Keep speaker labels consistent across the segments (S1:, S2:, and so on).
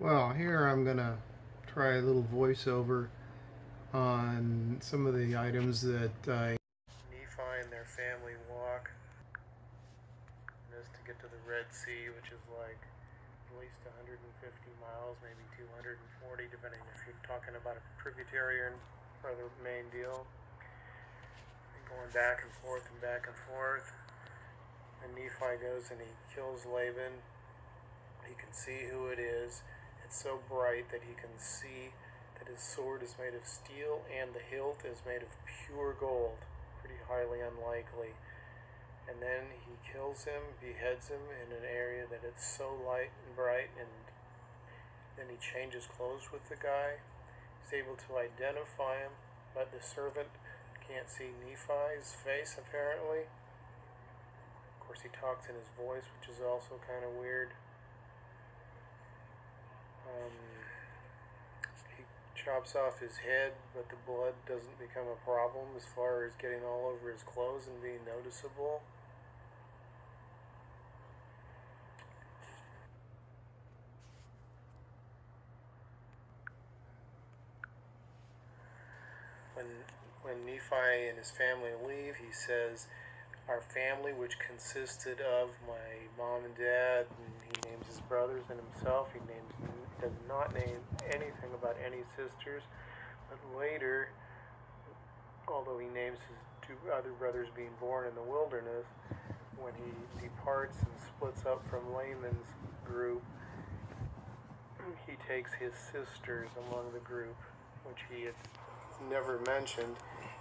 S1: Well, here I'm going to try a little voiceover on some of the items that Nephi and their family walk. This to get to the Red Sea, which is like at least 150 miles, maybe 240, depending if you're talking about a tributary or the main deal. And going back and forth and back and forth. And Nephi goes and he kills Laban. He can see who it is. It's so bright that he can see that his sword is made of steel and the hilt is made of pure gold. Pretty highly unlikely. And then he kills him, beheads him in an area that it's so light and bright, and then he changes clothes with the guy. He's able to identify him, but the servant can't see Nephi's face apparently. Of course, he talks in his voice, which is also kind of weird. He chops off his head, but the blood doesn't become a problem as far as getting all over his clothes and being noticeable. When Nephi and his family leave, he says, "Our family, which consisted of my mom and dad," and he names his brothers and himself. He does not name anything about any sisters, but later, although he names his two other brothers being born in the wilderness, when he departs and splits up from Laman's group, he takes his sisters among the group, which he had never mentioned,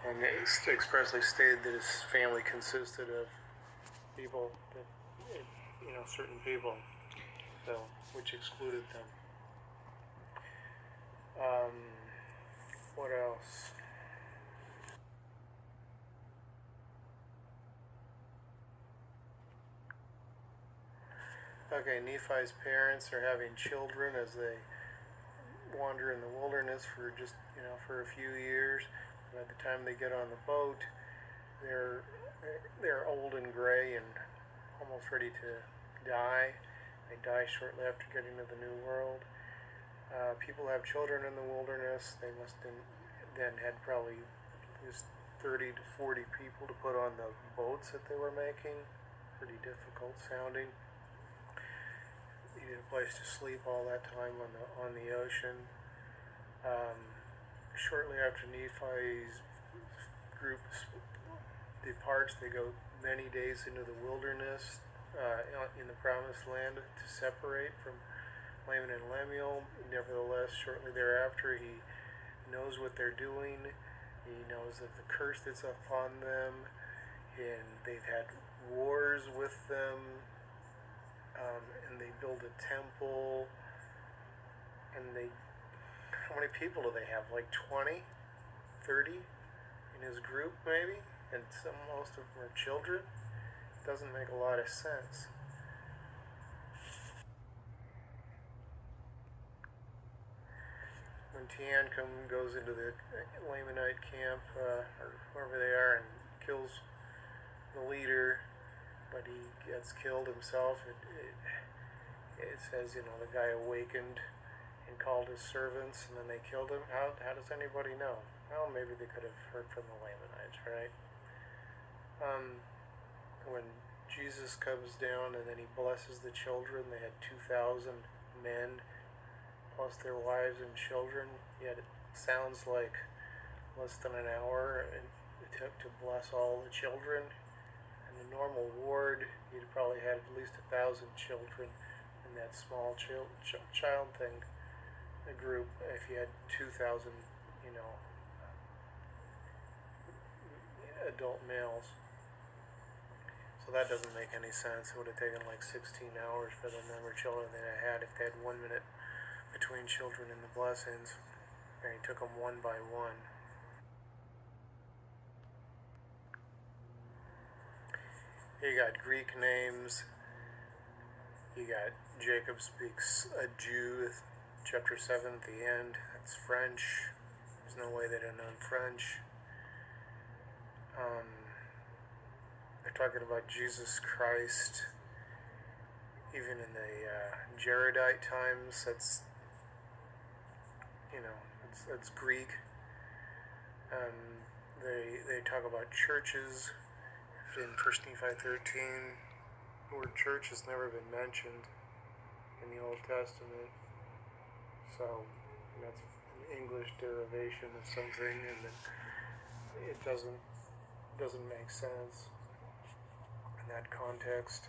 S1: and expressly stated that his family consisted of people that, certain people, so, which excluded them. What else? Okay, Nephi's parents are having children as they wander in the wilderness for just, for a few years. By the time they get on the boat, they're old and gray and almost ready to die. They die shortly after getting to the New World. People have children in the wilderness. They must then had probably at least 30 to 40 people to put on the boats that they were making. Pretty difficult sounding. Needed a place to sleep all that time on the ocean. Shortly after Nephi's group departs, they go many days into the wilderness in the Promised Land to separate from Laman and Lemuel. Nevertheless, shortly thereafter, he knows what they're doing. He knows that the curse that's upon them, and they've had wars with them, and they build a temple, and how many people do they have? Like 20, 30 in his group maybe? And most of them are children? Doesn't make a lot of sense. When Tiancum goes into the Lamanite camp, or wherever they are, and kills the leader, but he gets killed himself, it says, the guy awakened and called his servants, and then they killed him. How does anybody know? Well, maybe they could have heard from the Lamanites, right? When Jesus comes down and then he blesses the children, they had 2,000 men plus their wives and children, yet it sounds like less than an hour it took to bless all the children. In the normal ward, you'd probably had at least 1,000 children in that small child thing. A group, if you had 2,000, adult males. So that doesn't make any sense. It would have taken like 16 hours for the number of children they had if they had 1 minute between children and the blessings. And he took them one by one. You got Greek names. You got Jacob speaks a Jew, chapter 7 at the end. That's French. There's no way they didn't know French. They're talking about Jesus Christ. Even in the Jaredite times, that's it's Greek. They talk about churches in 1 Nephi 13. The word church has never been mentioned in the Old Testament, so that's an English derivation of something, and it doesn't make sense in that context.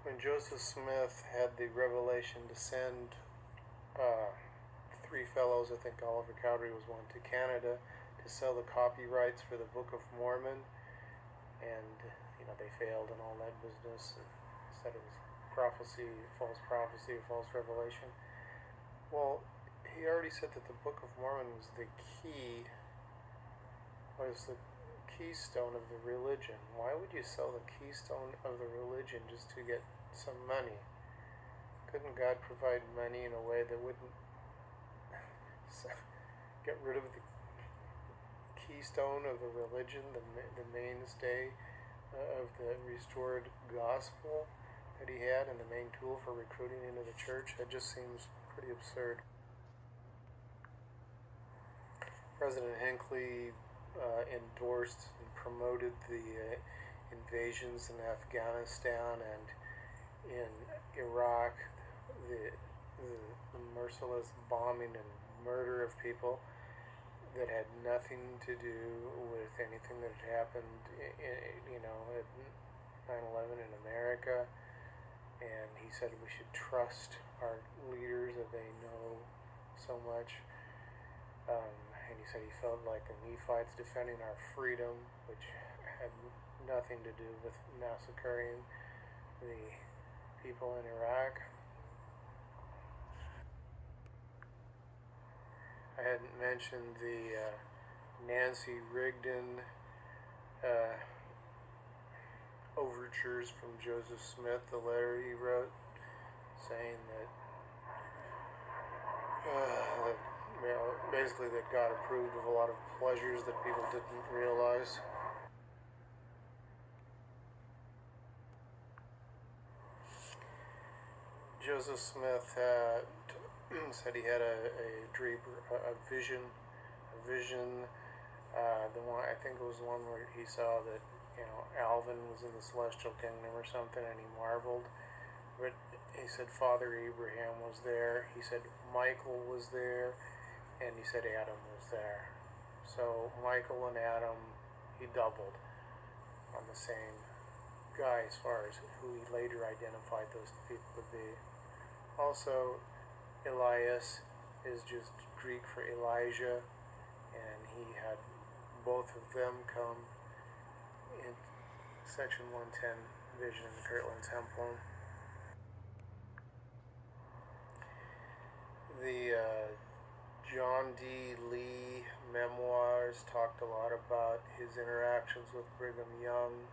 S1: When Joseph Smith had the revelation to send three fellows, I think Oliver Cowdery was one, to Canada to sell the copyrights for the Book of Mormon, and they failed in all that business and said it was prophecy, false revelation. Well, he already said that the Book of Mormon was the keystone of the religion. Why would you sell the keystone of the religion just to get some money? Couldn't God provide money in a way that wouldn't get rid of the keystone of the religion, the mainstay of the restored gospel that he had, and the main tool for recruiting into the church? That just seems pretty absurd. President Hinckley endorsed and promoted the invasions in Afghanistan and in Iraq, the merciless bombing and murder of people that had nothing to do with anything that had happened, at 9/11 in America. And he said we should trust our leaders, that they know so much. And he said he felt like the Nephites defending our freedom, which had nothing to do with massacring the people in Iraq. I hadn't mentioned the Nancy Rigdon overtures from Joseph Smith, the letter he wrote saying that basically that God approved of a lot of pleasures that people didn't realize. Joseph Smith said he had a dream, a vision. The one, I think it was the one where he saw that Alvin was in the celestial kingdom or something, and he marveled. But he said Father Abraham was there. He said Michael was there, and he said Adam was there. So Michael and Adam, he doubled on the same guy as far as who he later identified those people to be. Also, Elias is just Greek for Elijah, and he had both of them come in section 110 vision in the Kirtland Temple. The John D. Lee memoirs talked a lot about his interactions with Brigham Young,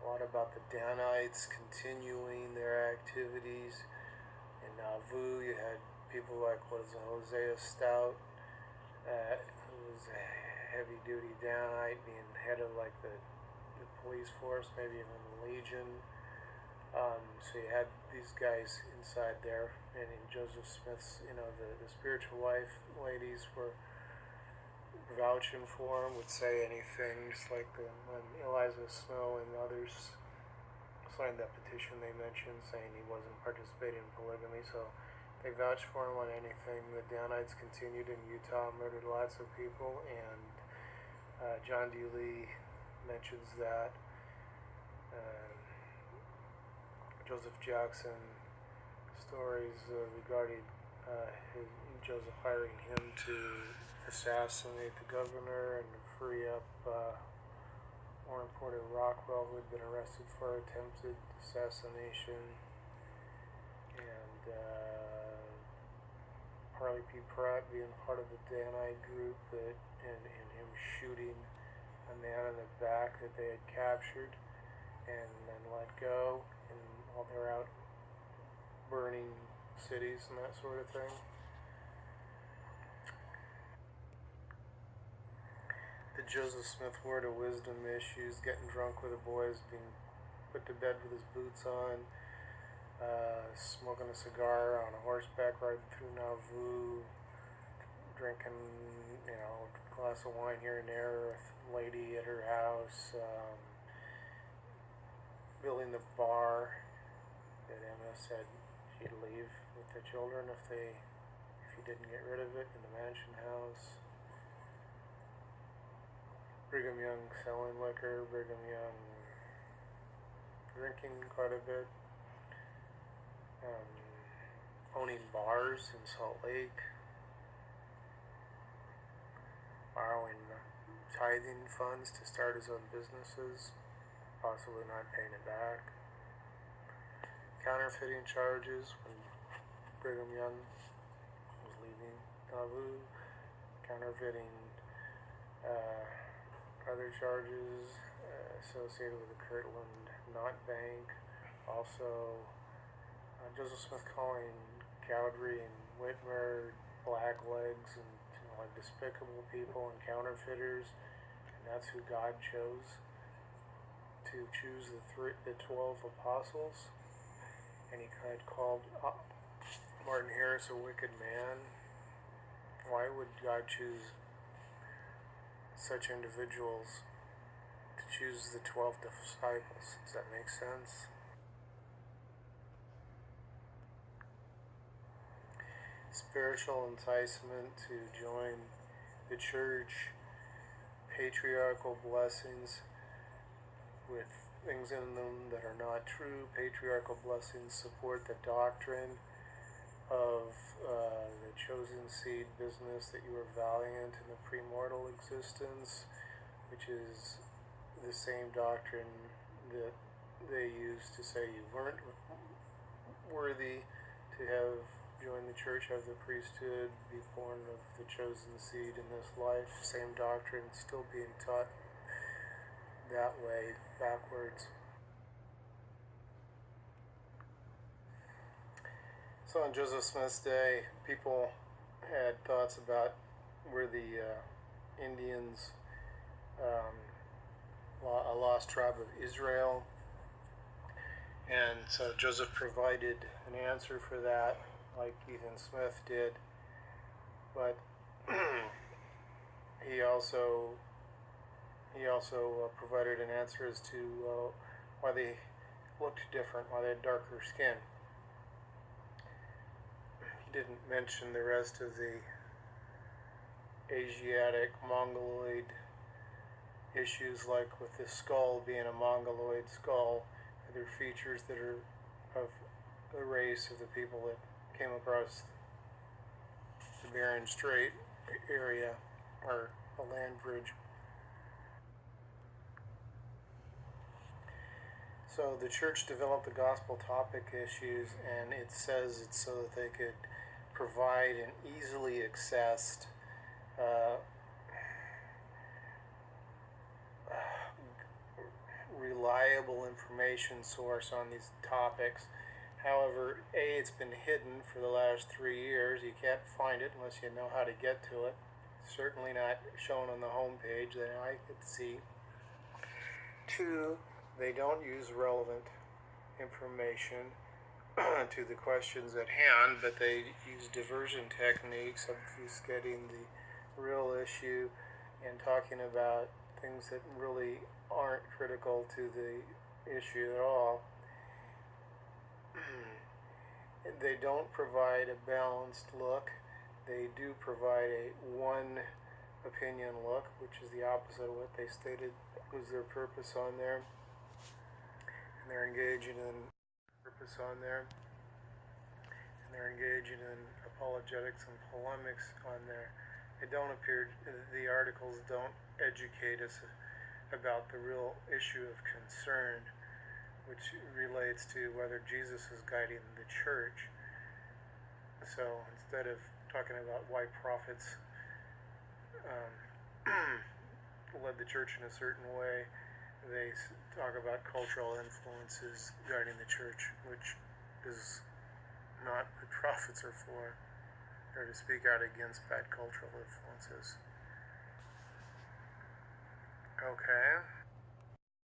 S1: a lot about the Danites continuing their activities. In Nauvoo, you had people like, Hosea Stout, who was a heavy-duty Danite, being head of like the police force, maybe even the Legion. So you had these guys inside there, and in Joseph Smith's, the spiritual life ladies were vouching for him, would say anything, just like when Eliza Snow and others signed that petition they mentioned saying he wasn't participating in polygamy, so they vouched for him on anything. The Danites continued in Utah, murdered lots of people, and John D. Lee mentions that. Joseph Jackson stories regarding Joseph hiring him to assassinate the governor and free up Warren Porter Rockwell, who had been arrested for attempted assassination, and Harley P. Pratt being part of the Danite group and him shooting a man in the back that they had captured and then let go, and while they're out burning cities and that sort of thing. The Joseph Smith Word of Wisdom issues, getting drunk with the boys, being put to bed with his boots on, smoking a cigar on a horseback riding through Nauvoo, drinking, a glass of wine here and there with a lady at her house, building the bar that Emma said she'd leave with the children if he didn't get rid of it, in the mansion house. Brigham Young selling liquor, Brigham Young drinking quite a bit, owning bars in Salt Lake, borrowing tithing funds to start his own businesses, possibly not paying it back, counterfeiting charges when Brigham Young was leaving Nauvoo, counterfeiting other charges associated with the Kirtland Knot Bank, also Joseph Smith calling Cowdery and Whitmer blacklegs and like despicable people and counterfeiters, and that's who God chose to choose the 12 apostles. And he had called Martin Harris a wicked man. Why would God choose such individuals to choose the 12 disciples? Does that make sense? Spiritual enticement to join the church, patriarchal blessings with things in them that are not true. Patriarchal blessings support the doctrine of the chosen seed business, that you were valiant in the premortal existence, which is the same doctrine that they used to say you weren't worthy to have joined the church, have the priesthood, be born of the chosen seed in this life. Same doctrine still being taught that way, backwards. So on Joseph Smith's day, people had thoughts about where the Indians, a lost tribe of Israel, and so Joseph provided an answer for that, like Ethan Smith did, but he also provided an answer as to why they looked different, why they had darker skin. He didn't mention the rest of the Asiatic Mongoloid issues, like with the skull being a Mongoloid skull, other features that are of the race of the people that came across the Bering Strait area, or a land bridge. So the church developed the gospel topic issues, and it says it's so that they could provide an easily accessed reliable information source on these topics. However, it's been hidden for the last 3 years. You can't find it unless you know how to get to it. Certainly not shown on the homepage that I could see. 2, they don't use relevant information to the questions at hand, but they use diversion techniques, obfuscating the real issue and talking about things that really aren't critical to the issue at all. They don't provide a balanced look. They do provide a one opinion look, which is the opposite of what they stated was their purpose on there. And they're engaging in apologetics and polemics on there. The articles don't educate us about the real issue of concern, which relates to whether Jesus is guiding the church. So instead of talking about why prophets led the church in a certain way, they talk about cultural influences guiding the church, which is not what prophets are for. They're to speak out against bad cultural influences. Okay.